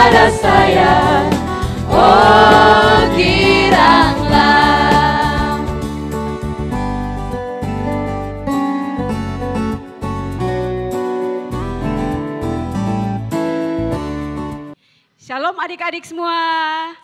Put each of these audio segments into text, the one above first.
pada saya, oh giranglah. Shalom adik-adik semua.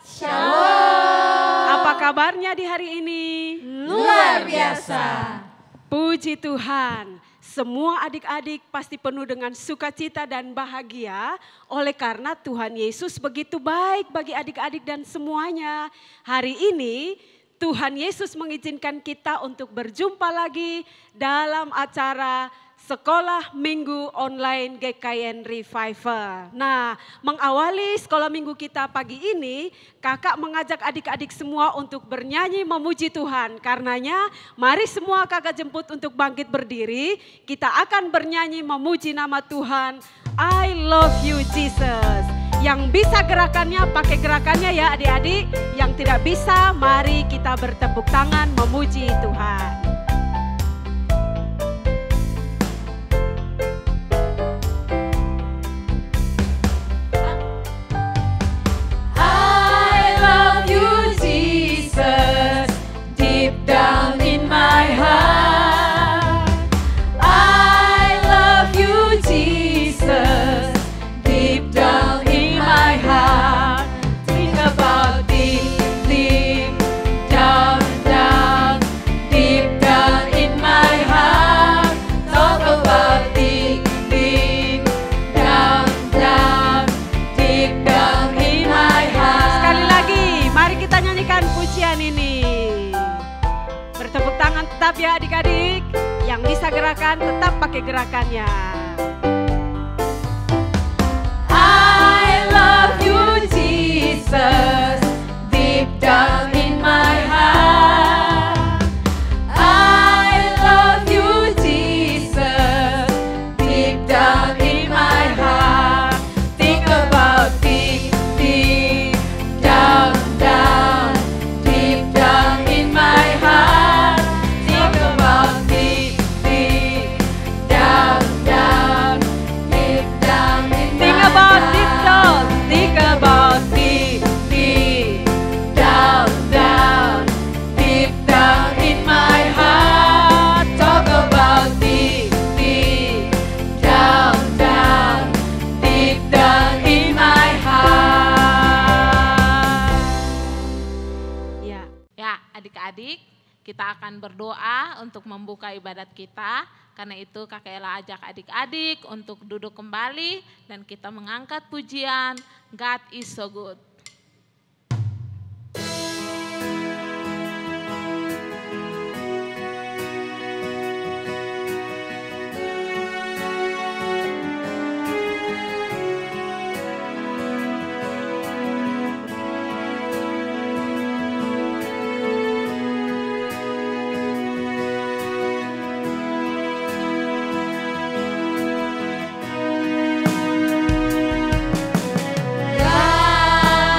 Shalom. Apa kabarnya di hari ini? Luar biasa. Puji Tuhan. Semua adik-adik pasti penuh dengan sukacita dan bahagia oleh karena Tuhan Yesus begitu baik bagi adik-adik dan semuanya. Hari ini Tuhan Yesus mengizinkan kita untuk berjumpa lagi dalam acara Sekolah Minggu Online GKN Revival. Nah, mengawali sekolah minggu kita pagi ini, kakak mengajak adik-adik semua untuk bernyanyi memuji Tuhan. Karenanya, mari semua kakak jemput untuk bangkit berdiri. Kita akan bernyanyi memuji nama Tuhan. I love you Jesus. Yang bisa gerakannya, pakai gerakannya ya adik-adik. Yang tidak bisa, mari kita bertepuk tangan memuji Tuhan. Down in my heart, I love you, Jesus. Deep down in my heart, think about deep, deep down, down, deep down in my heart. Talk about deep, deep down, down, deep down in my heart. Sekali lagi, mari kita nyanyikan pujian ini. Bertepuk tangan tetap ya adik-adik. Yang bisa gerakan tetap pakai gerakannya. I love you Jesus, deep down in my heart. I love you Jesus, deep down in my heart. Think about deep, deep down, down, deep down in my heart. Adik-adik, kita akan berdoa untuk membuka ibadat kita. Karena itu Kakak Ella ajak adik-adik untuk duduk kembali dan kita mengangkat pujian God is so good. God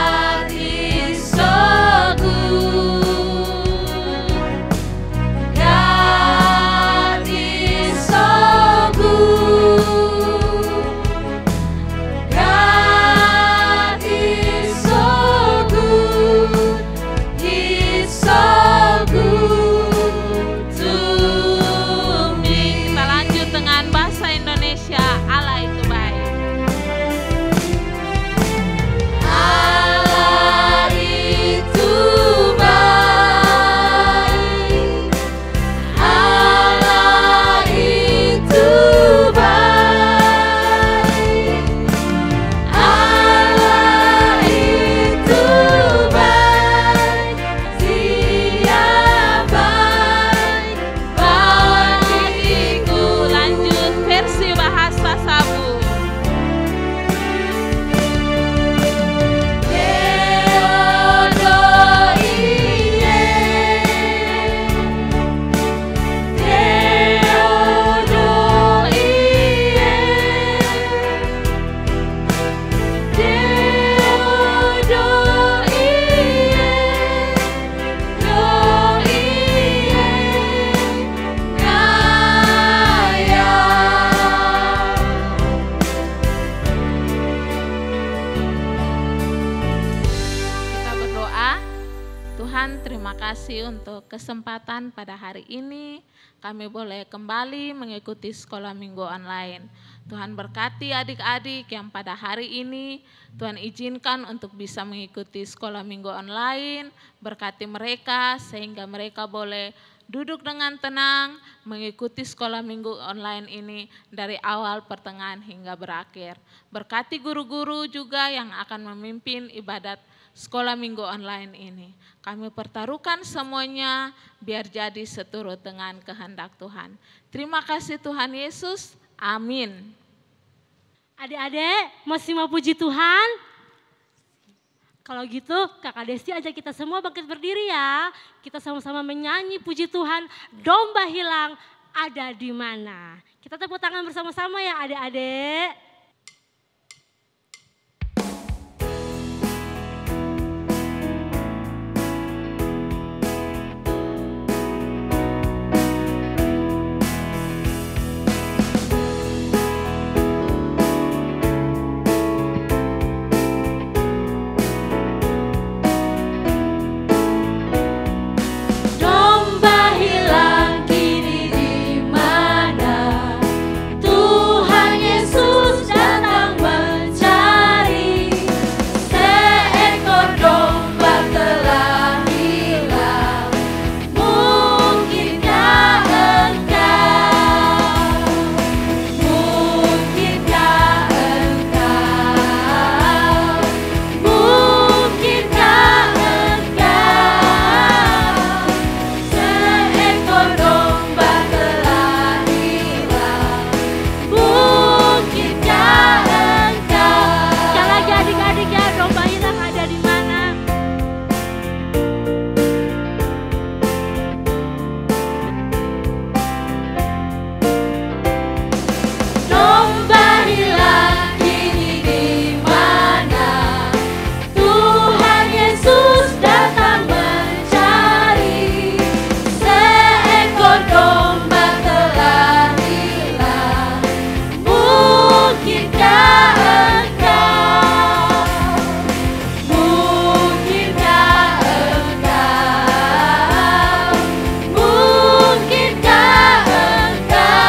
Tuhan, terima kasih untuk kesempatan pada hari ini. Kami boleh kembali mengikuti sekolah minggu online. Tuhan berkati adik-adik yang pada hari ini Tuhan izinkan untuk bisa mengikuti sekolah minggu online. Berkati mereka sehingga mereka boleh duduk dengan tenang mengikuti sekolah minggu online ini dari awal, pertengahan hingga berakhir. Berkati guru-guru juga yang akan memimpin ibadat sekolah minggu online ini. Kami pertaruhkan semuanya biar jadi seturut dengan kehendak Tuhan. Terima kasih Tuhan Yesus. Amin. Adik-adik masih mau puji Tuhan? Kalau gitu Kakak Desti ajak kita semua bangkit berdiri ya. Kita sama-sama menyanyi puji Tuhan, domba hilang ada di mana. Kita tepuk tangan bersama-sama ya adik-adik. Domba hilang kini di mana? Tuhan Yesus datang mencari. Seekor domba telah hilang. Mungkinkah engkau? Mungkinkah engkau? Mungkinkah engkau? Seekor domba telah hilang. Mungkinkah engkau? Sekali lagi adik-adik ya, domba hilang ada di mana? Domba hilang kini di mana? Tuhan Yesus datang mencari. Seekor domba telah hilang. Mungkinkah engkau? Mungkinkah engkau? Mungkinkah engkau?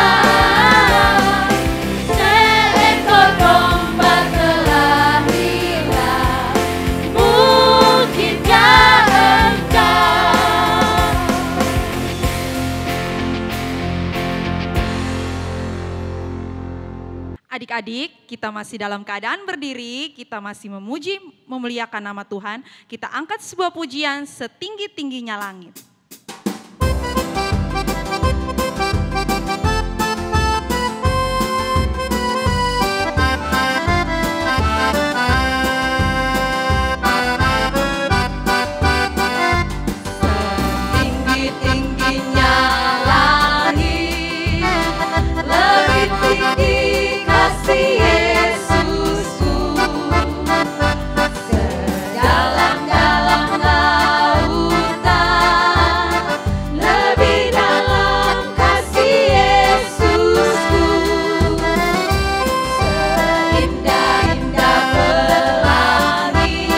Seekor domba telah hilang. Mungkinkah engkau? Adik-adik, kita masih dalam keadaan berdiri, kita masih memuji, memuliakan nama Tuhan. Kita angkat sebuah pujian setinggi-tingginya langit. Tinggi-tingginya langit, lebih tinggi kasih Yesusku. Sedalam-dalam lautan, lebih dalam kasih Yesusku. Seindah-indah pelangi,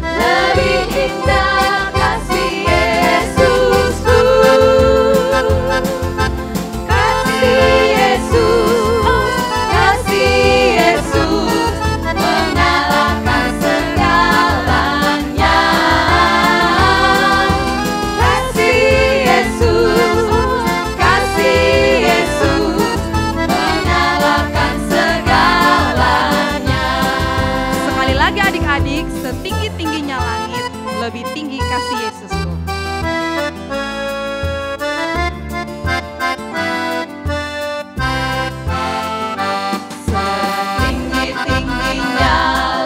lebih indah kasih Yesusku. Kasih Yesus mengalahkan segalanya. Kasih Yesus mengalahkan segalanya. Sekali lagi adik-adik, setinggi-tingginya langit, lebih tinggi kasih Yesusku. Setinggi-tingginya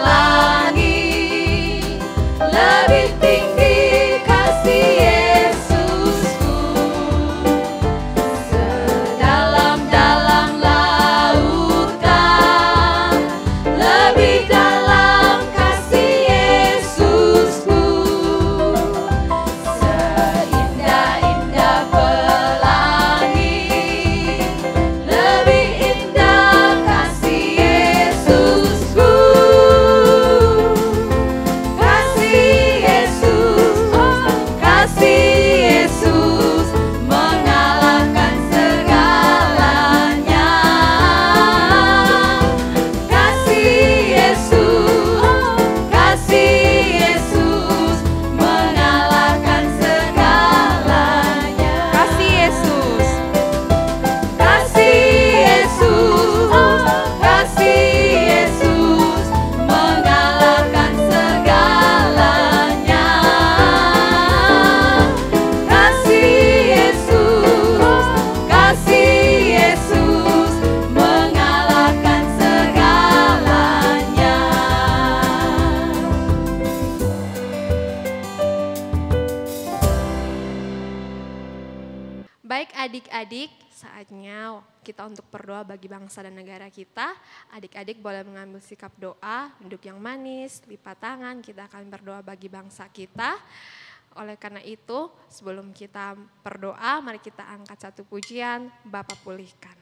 langit, lebih tinggi kasih Yesusku. Sedalam-dalam lautan, lebih dalam kasih Yesusku. Seindah-indah pelangi, lebih indah kasih Yesusku. Kasih Yesus adik-adik, saatnya kita untuk berdoa bagi bangsa dan negara kita. Adik-adik boleh mengambil sikap doa, duduk yang manis, lipat tangan, kita akan berdoa bagi bangsa kita. Oleh karena itu, sebelum kita berdoa, mari kita angkat satu pujian, Bapa pulihkan.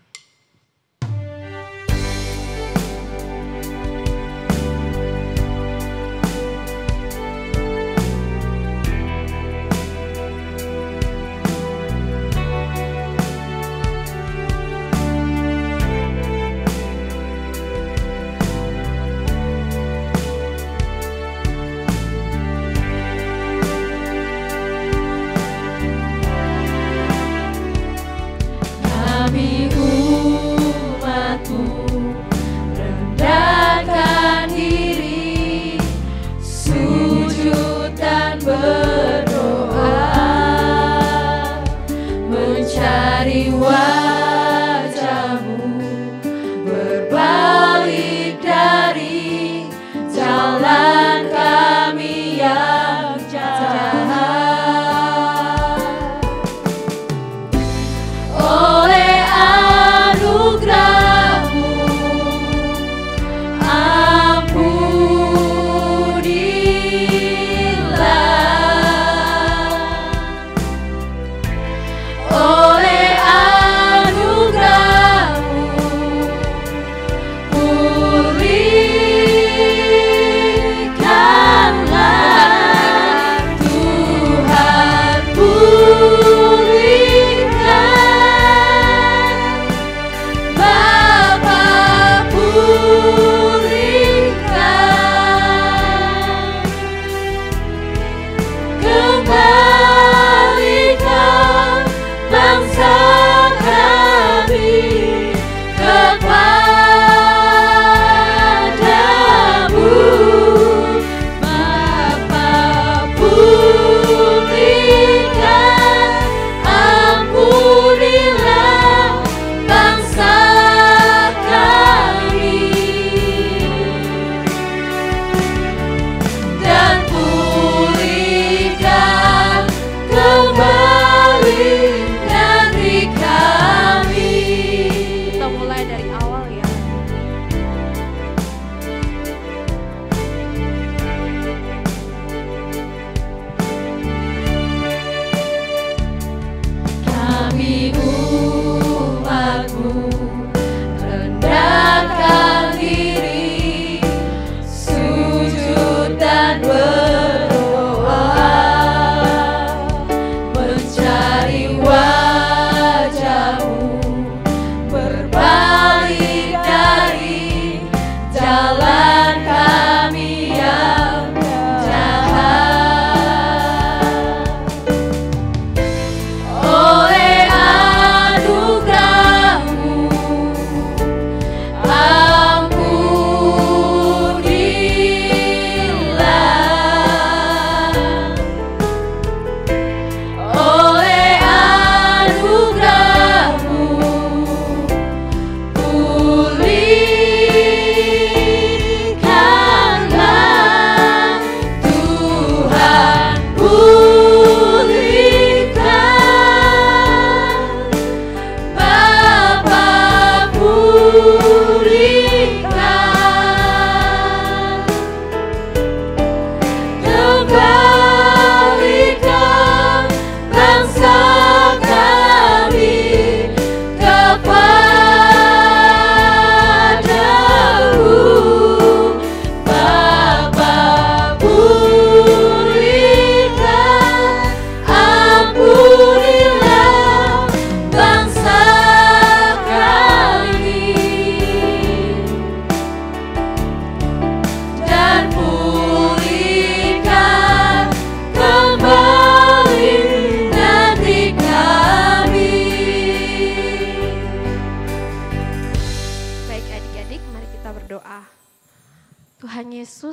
Kami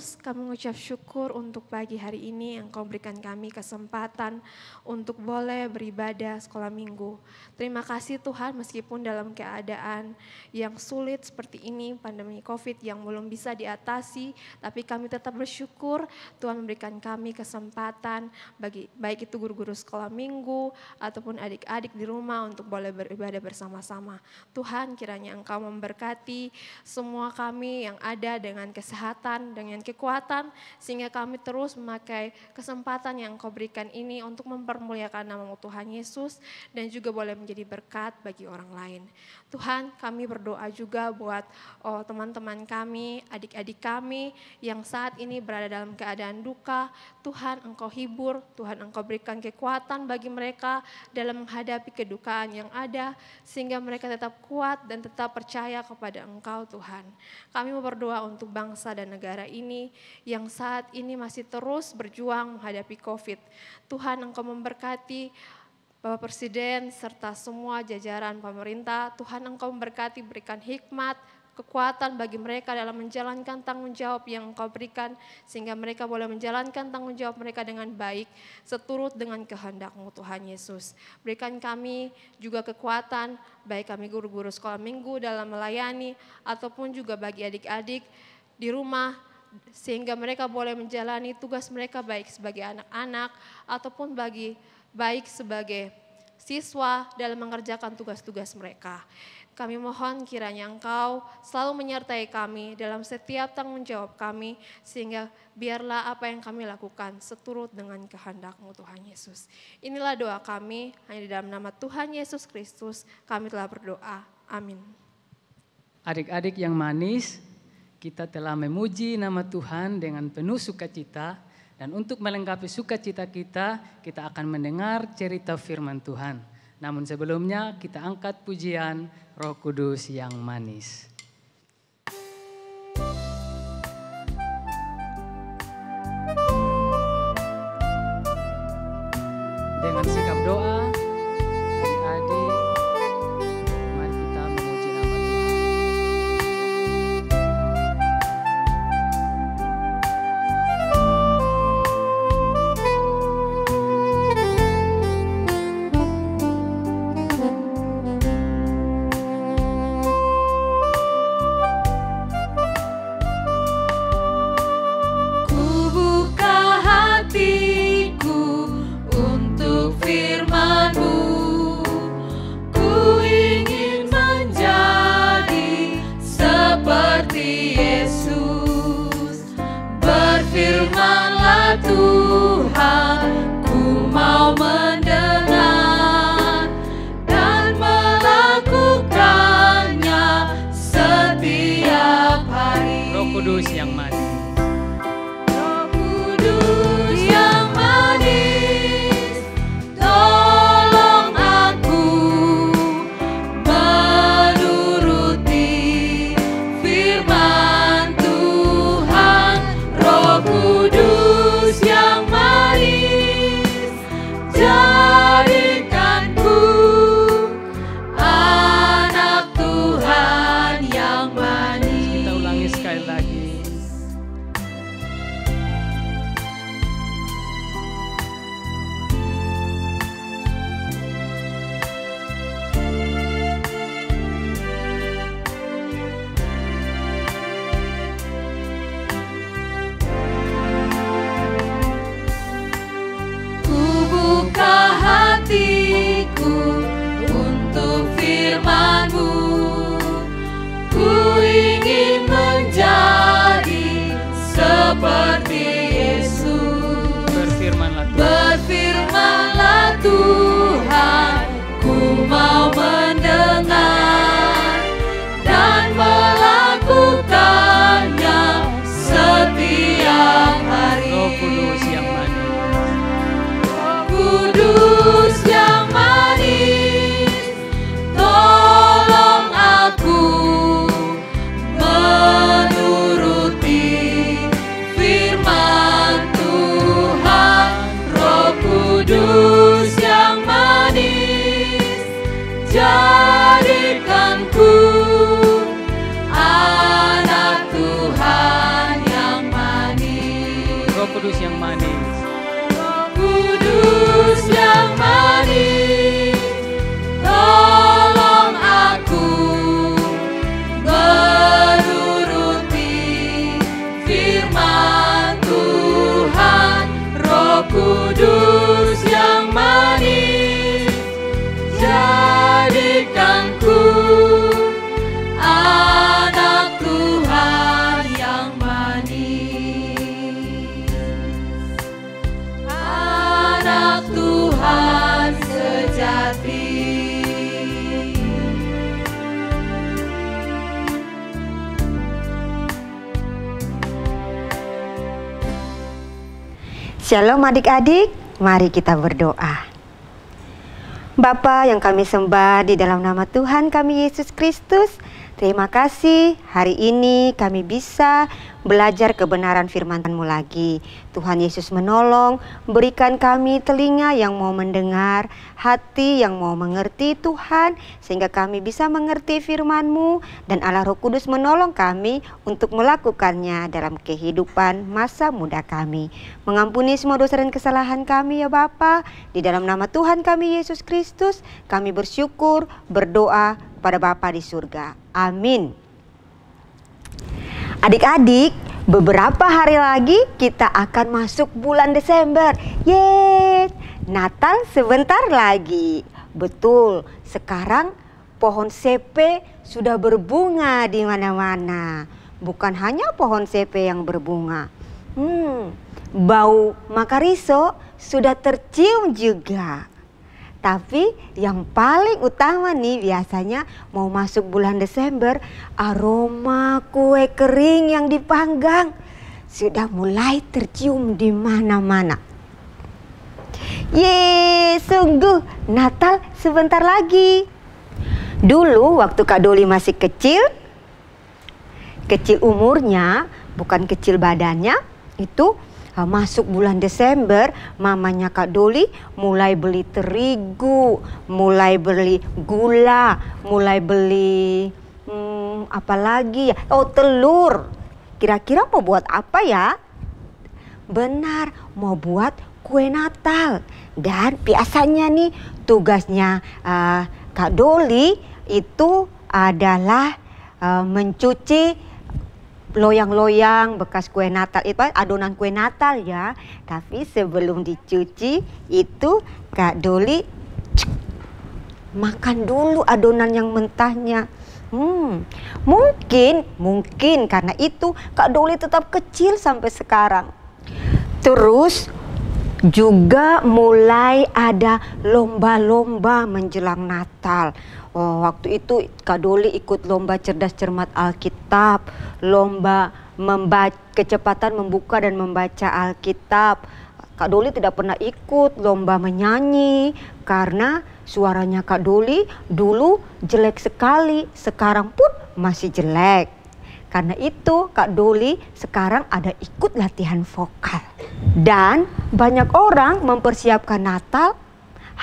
Yesus, kami mengucap syukur untuk pagi hari ini yang Kau berikan kami kesempatan untuk boleh beribadah sekolah minggu. Terima kasih Tuhan, meskipun dalam keadaan yang sulit seperti ini, pandemi COVID yang belum bisa diatasi, tapi kami tetap bersyukur Tuhan memberikan kami kesempatan bagi baik itu guru-guru sekolah minggu ataupun adik-adik di rumah untuk boleh beribadah bersama-sama. Tuhan, kiranya Engkau memberkati semua kami yang ada dengan kesehatan, dengan kekuatan, sehingga kami terus memakai kesempatan yang Kau berikan ini untuk mempermuliakan nama Tuhan Yesus dan juga boleh menjadi berkat bagi orang lain. Tuhan, kami berdoa juga buat teman-teman kami, adik-adik kami yang saat ini berada dalam keadaan duka. Tuhan, Engkau hibur, Tuhan Engkau berikan kekuatan bagi mereka dalam menghadapi kedukaan yang ada, sehingga mereka tetap kuat dan tetap percaya kepada Engkau Tuhan. Kami mau berdoa untuk bangsa dan negara ini yang saat ini masih terus berjuang menghadapi COVID. Tuhan, Engkau memberkati Bapak Presiden serta semua jajaran pemerintah. Tuhan, Engkau memberkati, berikan hikmat, kekuatan bagi mereka dalam menjalankan tanggung jawab yang Engkau berikan, sehingga mereka boleh menjalankan tanggung jawab mereka dengan baik, seturut dengan kehendak-Mu Tuhan Yesus. Berikan kami juga kekuatan, baik kami guru-guru sekolah minggu dalam melayani, ataupun juga bagi adik-adik di rumah, sehingga mereka boleh menjalani tugas mereka baik sebagai anak-anak, ataupun baik sebagai siswa dalam mengerjakan tugas-tugas mereka. Kami mohon kiranya Engkau selalu menyertai kami dalam setiap tanggung jawab kami, sehingga biarlah apa yang kami lakukan seturut dengan kehendak-Mu Tuhan Yesus. Inilah doa kami, hanya di dalam nama Tuhan Yesus Kristus kami telah berdoa. Amin. Adik-adik yang manis, kita telah memuji nama Tuhan dengan penuh sukacita, dan untuk melengkapi sukacita kita, kita akan mendengar cerita firman Tuhan. Namun sebelumnya kita angkat pujian Roh Kudus yang manis. Dengan sikap doa, adik-adik, mari kita memuji nama Tuhan. Tuhan, ku mau mendengar dan melakukannya setiap hari. Roh Kudus yang manis. Roh Kudus yang manis, tolong aku menuruti firman Tuhan. Roh Kudus yang manis, jadikanku anak Tuhan yang manis. Kita ulangi sekali lagi. Ku buka hatiku untuk firman-Mu. Ku ingin menjadi seperti Yesus. Berfirmanlah Tuhan. Berfirmanlah Tuhan, ku mau mendengar dan melakukannya setiap hari. Roh Kudus yang manis. Kudus yang manis, tolong aku menuruti firman Tuhan. Roh Kudus yang manis. Roh Kudus yang manis, tolong aku menuruti firman Tuhan. Roh Kudus yang manis, jadikanku anak Tuhan yang manis, anak Tuhan sejati. Shalom adik-adik, mari kita berdoa. Bapa yang kami sembah di dalam nama Tuhan kami Yesus Kristus, terima kasih hari ini kami bisa belajar kebenaran firman-Mu lagi. Tuhan Yesus menolong, berikan kami telinga yang mau mendengar, hati yang mau mengerti Tuhan, sehingga kami bisa mengerti firman-Mu, dan Allah Roh Kudus menolong kami untuk melakukannya dalam kehidupan masa muda kami. Mengampuni semua dosa dan kesalahan kami ya Bapa, di dalam nama Tuhan kami Yesus Kristus, kami bersyukur, berdoa kepada Bapa di surga. Amin. Adik-adik, beberapa hari lagi kita akan masuk bulan Desember. Yeay, Natal sebentar lagi. Betul, sekarang pohon sepe sudah berbunga di mana-mana. Bukan hanya pohon sepe yang berbunga. Bau makariso sudah tercium juga. Tapi yang paling utama nih biasanya mau masuk bulan Desember, aroma kue kering yang dipanggang sudah mulai tercium di mana-mana. Yeay, sungguh Natal sebentar lagi. Dulu waktu Kak Doli masih kecil umurnya, bukan kecil badannya, itu masuk bulan Desember, mamanya Kak Doli mulai beli terigu, mulai beli gula, mulai beli apa lagi ya? Oh, telur. Kira-kira mau buat apa ya? Benar, mau buat kue Natal. Dan biasanya nih tugasnya Kak Doli itu adalah mencuci loyang-loyang bekas kue Natal, itu adonan kue Natal ya. Tapi sebelum dicuci itu Kak Doli makan dulu adonan yang mentahnya. Mungkin karena itu Kak Doli tetap kecil sampai sekarang. Terus juga mulai ada lomba-lomba menjelang Natal. Oh, waktu itu Kak Doli ikut lomba cerdas cermat Alkitab, lomba kecepatan membuka dan membaca Alkitab. Kak Doli tidak pernah ikut lomba menyanyi karena suaranya Kak Doli dulu jelek sekali, sekarang pun masih jelek. Karena itu Kak Doli sekarang ada ikut latihan vokal. Dan banyak orang mempersiapkan Natal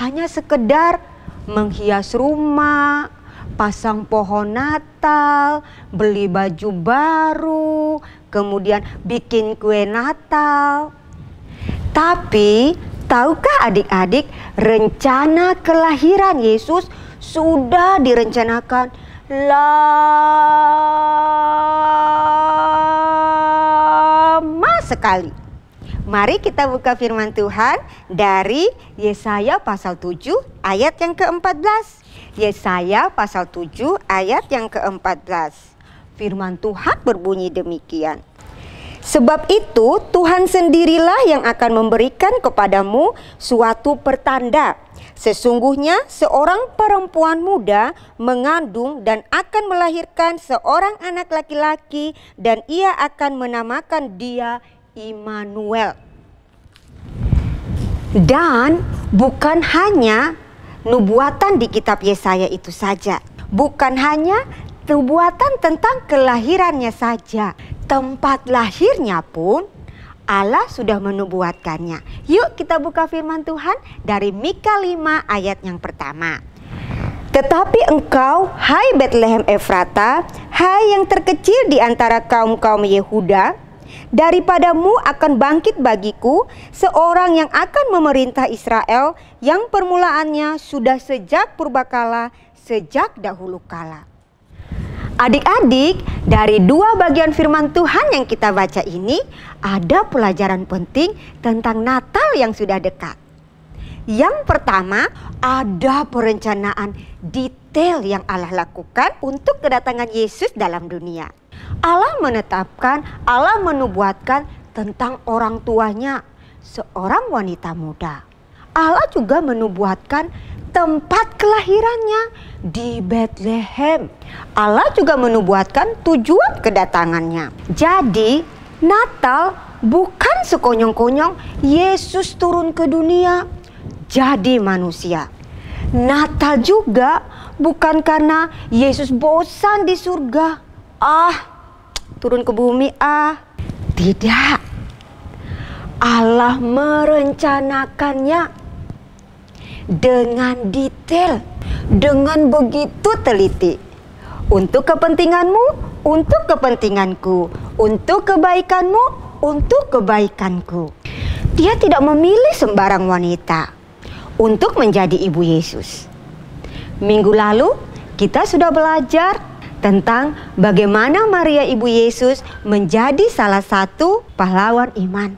hanya sekedar menghias rumah, pasang pohon Natal, beli baju baru, kemudian bikin kue Natal. Tapi tahukah adik-adik, rencana kelahiran Yesus sudah direncanakan lama sekali. Mari kita buka firman Tuhan dari Yesaya pasal 7 ayat yang ke-14. Yesaya pasal 7 ayat yang ke-14. Firman Tuhan berbunyi demikian. Sebab itu Tuhan sendirilah yang akan memberikan kepadamu suatu pertanda. Sesungguhnya seorang perempuan muda mengandung dan akan melahirkan seorang anak laki-laki, dan ia akan menamakan dia Immanuel. Dan bukan hanya nubuatan di kitab Yesaya itu saja. Bukan hanya nubuatan tentang kelahirannya saja. Tempat lahirnya pun Allah sudah menubuatkannya. Yuk kita buka firman Tuhan dari Mika 5 ayat yang pertama. Tetapi engkau, hai Betlehem Efrata, hai yang terkecil di antara kaum-kaum Yehuda, Daripadamu akan bangkit bagiku seorang yang akan memerintah Israel yang permulaannya sudah sejak purbakala, sejak dahulu kala. Adik-adik, dari dua bagian firman Tuhan yang kita baca ini, ada pelajaran penting tentang Natal yang sudah dekat. Yang pertama, ada perencanaan detail yang Allah lakukan untuk kedatangan Yesus dalam dunia. Allah menetapkan, Allah menubuatkan tentang orang tuanya, seorang wanita muda. Allah juga menubuatkan tempat kelahirannya di Bethlehem. Allah juga menubuatkan tujuan kedatangannya. Jadi, Natal bukan sekonyong-konyong Yesus turun ke dunia jadi manusia. Natal juga bukan karena Yesus bosan di surga. Turun ke bumi Tidak. Allah merencanakannya dengan detail, dengan begitu teliti. Untuk kepentinganmu, untuk kepentinganku, untuk kebaikanmu, untuk kebaikanku. Dia tidak memilih sembarang wanita untuk menjadi ibu Yesus. Minggu lalu kita sudah belajar tentang bagaimana Maria ibu Yesus menjadi salah satu pahlawan iman.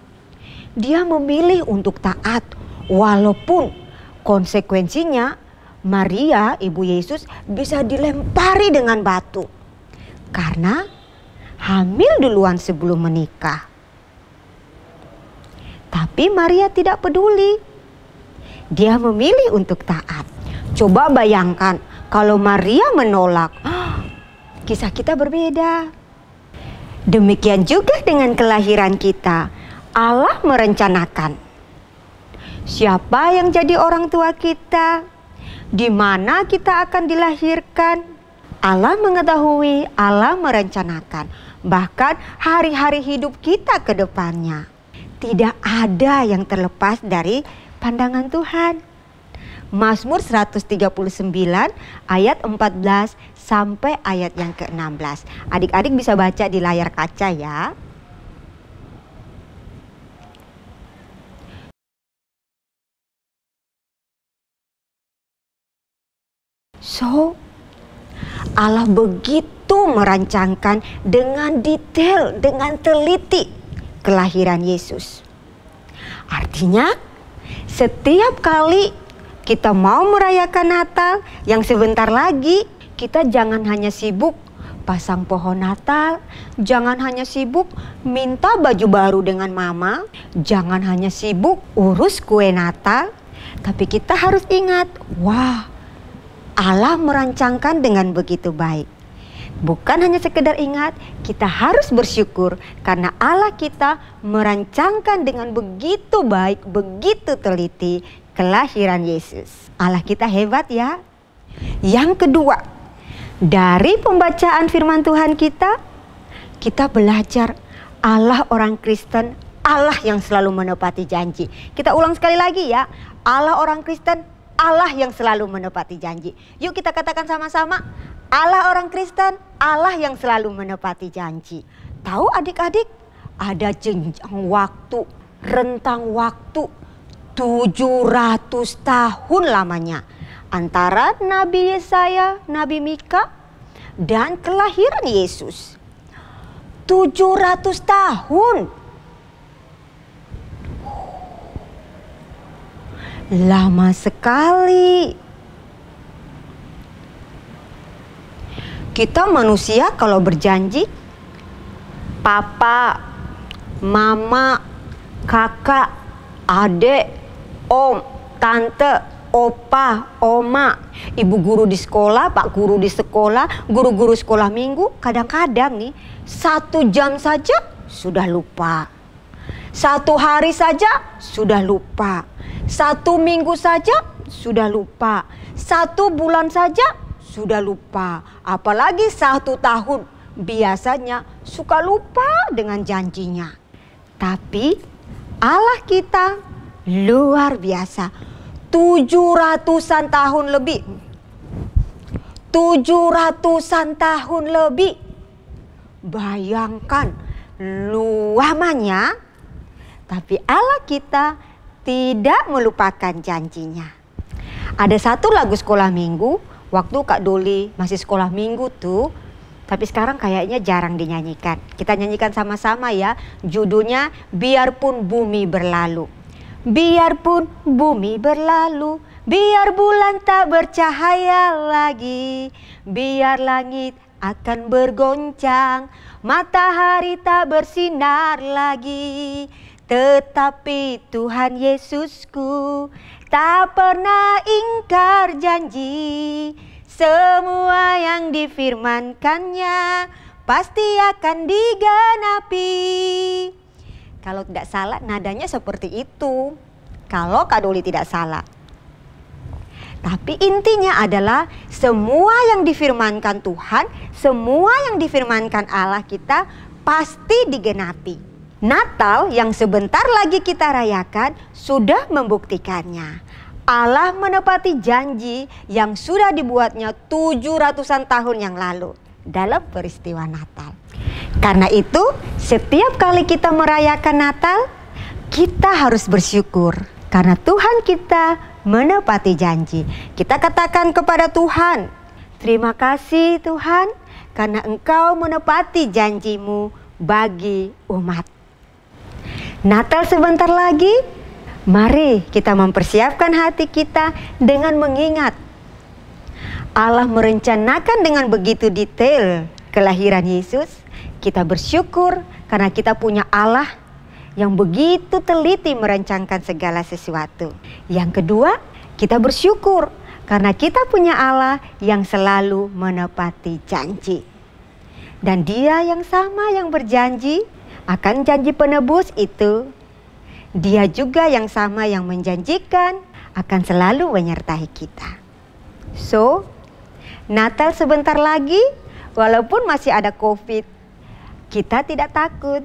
Dia memilih untuk taat walaupun konsekuensinya Maria ibu Yesus bisa dilempari dengan batu karena hamil duluan sebelum menikah. Tapi Maria tidak peduli. Dia memilih untuk taat. Coba bayangkan kalau Maria menolak. Kisah kita berbeda. Demikian juga dengan kelahiran kita. Allah merencanakan siapa yang jadi orang tua kita, di mana kita akan dilahirkan. Allah mengetahui, Allah merencanakan. Bahkan hari-hari hidup kita ke depannya. Tidak ada yang terlepas dari pandangan Tuhan. Mazmur 139 ayat 14 sampai ayat yang ke-16. Adik-adik bisa baca di layar kaca ya. So, Allah begitu merancangkan dengan detail, dengan teliti kelahiran Yesus. Artinya, setiap kali kita mau merayakan Natal yang sebentar lagi, kita jangan hanya sibuk pasang pohon Natal, jangan hanya sibuk minta baju baru dengan mama, jangan hanya sibuk urus kue Natal, tapi kita harus ingat, wah, Allah merancangkan dengan begitu baik. Bukan hanya sekedar ingat, kita harus bersyukur karena Allah kita merancangkan dengan begitu baik, begitu teliti kelahiran Yesus. Allah kita hebat ya. Yang kedua, dari pembacaan firman Tuhan kita belajar Allah orang Kristen, Allah yang selalu menepati janji. Kita ulang sekali lagi ya, Allah orang Kristen, Allah yang selalu menepati janji. Yuk kita katakan sama-sama, Allah orang Kristen, Allah yang selalu menepati janji. Tahu adik-adik, ada jenjang waktu, rentang waktu 700 tahun lamanya antara Nabi Yesaya, Nabi Mika dan kelahiran Yesus. 700 tahun. Lama sekali. Kita manusia kalau berjanji, papa, mama, kakak, adik, om, tante, opa, oma, ibu guru di sekolah, pak guru di sekolah, guru-guru sekolah minggu, kadang-kadang nih 1 jam saja sudah lupa. 1 hari saja sudah lupa. 1 minggu saja sudah lupa. 1 bulan saja sudah lupa. Apalagi 1 tahun, biasanya suka lupa dengan janjinya. Tapi Allah kita luar biasa. 700-an tahun lebih. 700-an tahun lebih. Bayangkan lamanya, tapi Allah kita tidak melupakan janjinya. Ada satu lagu sekolah minggu, waktu Kak Doli masih sekolah minggu tuh, tapi sekarang kayaknya jarang dinyanyikan. Kita nyanyikan sama-sama ya, judulnya Biarpun Bumi Berlalu. Biarpun bumi berlalu, biar bulan tak bercahaya lagi, biar langit akan bergoncang, matahari tak bersinar lagi. Tetapi Tuhan Yesusku tak pernah ingkar janji. Semua yang difirmankannya pasti akan digenapi. Kalau tidak salah nadanya seperti itu. Kalau Kak Doli tidak salah. Tapi intinya adalah semua yang difirmankan Tuhan, semua yang difirmankan Allah kita pasti digenapi. Natal yang sebentar lagi kita rayakan sudah membuktikannya. Allah menepati janji yang sudah dibuatnya 700-an tahun yang lalu dalam peristiwa Natal. Karena itu setiap kali kita merayakan Natal, kita harus bersyukur karena Tuhan kita menepati janji. Kita katakan kepada Tuhan, terima kasih Tuhan karena Engkau menepati janjimu bagi umat. Natal sebentar lagi, mari kita mempersiapkan hati kita dengan mengingat Allah merencanakan dengan begitu detail kelahiran Yesus. Kita bersyukur karena kita punya Allah yang begitu teliti merencanakan segala sesuatu. Yang kedua, kita bersyukur karena kita punya Allah yang selalu menepati janji. Dan Dia yang sama yang berjanji akan janji penebus itu, Dia juga yang sama yang menjanjikan akan selalu menyertai kita. So, Natal sebentar lagi, walaupun masih ada COVID, kita tidak takut.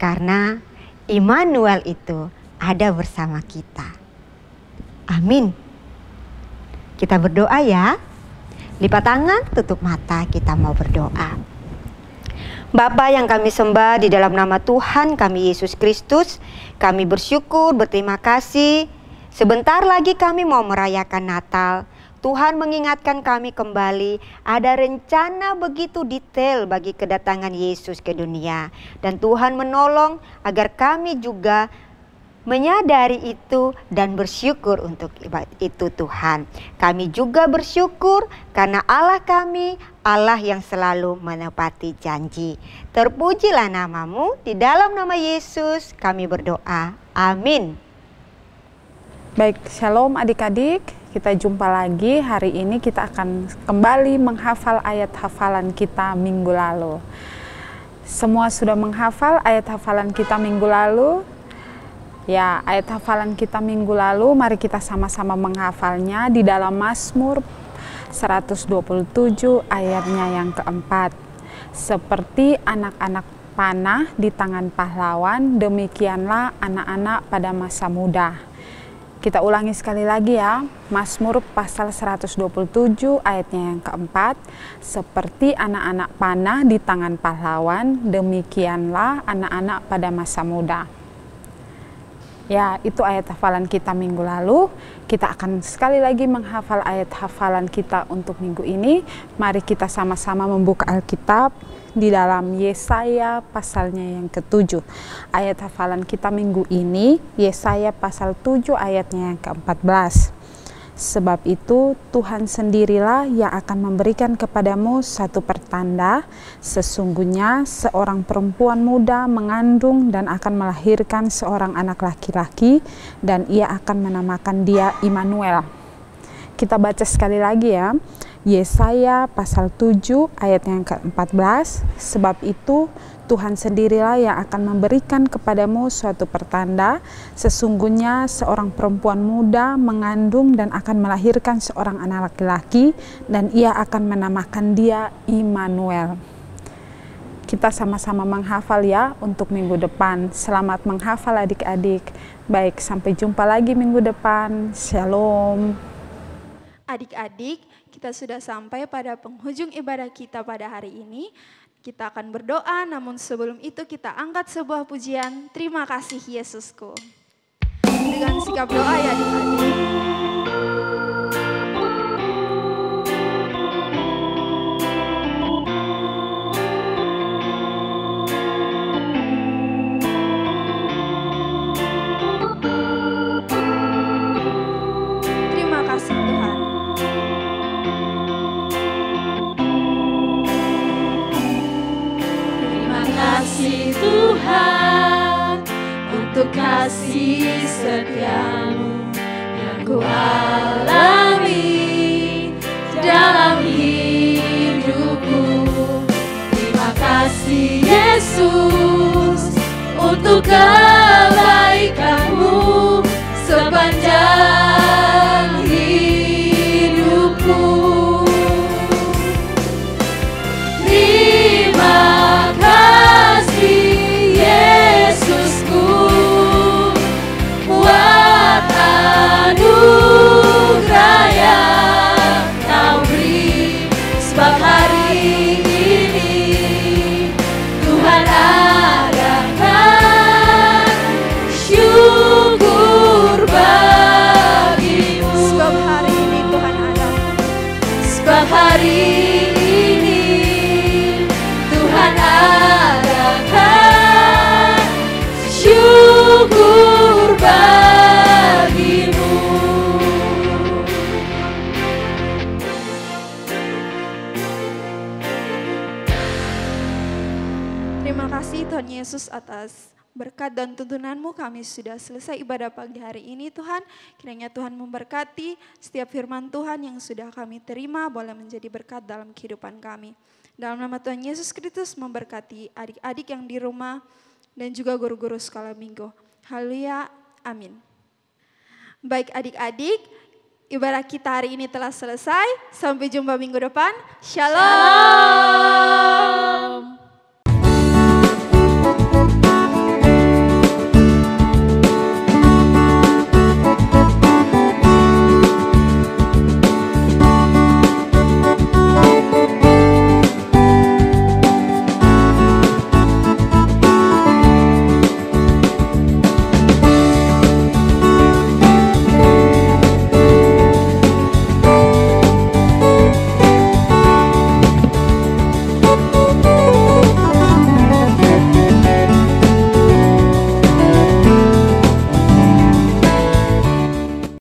Karena Immanuel itu ada bersama kita. Amin. Kita berdoa ya. Lipat tangan, tutup mata, kita mau berdoa. Bapa yang kami sembah di dalam nama Tuhan kami Yesus Kristus, kami bersyukur, berterima kasih. Sebentar lagi kami mau merayakan Natal. Tuhan mengingatkan kami kembali ada rencana begitu detail bagi kedatangan Yesus ke dunia. Dan Tuhan menolong agar kami juga menyadari itu dan bersyukur untuk itu Tuhan. Kami juga bersyukur karena Allah kami, Allah yang selalu menepati janji. Terpujilah namamu, di dalam nama Yesus kami berdoa. Amin. Baik, shalom adik-adik. Kita jumpa lagi. Hari ini kita akan kembali menghafal ayat hafalan kita minggu lalu. Semua sudah menghafal ayat hafalan kita minggu lalu? Ya, ayat hafalan kita minggu lalu, mari kita sama-sama menghafalnya di dalam Mazmur 127 ayatnya yang keempat. Seperti anak-anak panah di tangan pahlawan, demikianlah anak-anak pada masa muda. Kita ulangi sekali lagi ya, Mazmur pasal 127 ayatnya yang keempat. Seperti anak-anak panah di tangan pahlawan, demikianlah anak-anak pada masa muda. Ya, itu ayat hafalan kita minggu lalu. Kita akan sekali lagi menghafal ayat hafalan kita untuk minggu ini. Mari kita sama-sama membuka Alkitab di dalam Yesaya pasalnya yang ke-7. Ayat hafalan kita minggu ini, Yesaya pasal 7 ayatnya yang ke-14. Sebab itu Tuhan sendirilah yang akan memberikan kepadamu satu pertanda, sesungguhnya seorang perempuan muda mengandung dan akan melahirkan seorang anak laki-laki, dan ia akan menamakan dia Immanuel. Kita baca sekali lagi ya, Yesaya pasal 7 ayat yang ke-14. Sebab itu Tuhan sendirilah yang akan memberikan kepadamu suatu pertanda, sesungguhnya seorang perempuan muda mengandung dan akan melahirkan seorang anak laki-laki, dan ia akan menamakan dia Immanuel. Kita sama-sama menghafal ya untuk minggu depan. Selamat menghafal adik-adik. Baik, sampai jumpa lagi minggu depan. Shalom. Adik-adik, kita sudah sampai pada penghujung ibadah kita pada hari ini. Kita akan berdoa, namun sebelum itu kita angkat sebuah pujian, terima kasih Yesusku. Dengan sikap doa ya adik-adik. Terima kasih Tuhan. Terima kasih Tuhan untuk kasih setiamu yang ku alami dalam hidupku. Terima kasih Yesus untuk kebaikanmu sepanjang hidupku. Terima kasih Yesusku buat anugerah yang kau beri, sebab hari ini Tuhan adakan syukur bagimu. Sebab hari ini Tuhan ada. Sebab hari ini Tuhan adakan syukur bagimu. Terima kasih Tuhan Yesus atas berkat dan tuntunanmu. Kami sudah selesai ibadah pagi hari ini Tuhan. Kiranya Tuhan memberkati setiap firman Tuhan yang sudah kami terima boleh menjadi berkat dalam kehidupan kami. Dalam nama Tuhan Yesus Kristus memberkati adik-adik yang di rumah dan juga guru-guru sekolah minggu. Haleluya, amin. Baik adik-adik, ibadah kita hari ini telah selesai. Sampai jumpa minggu depan. Shalom.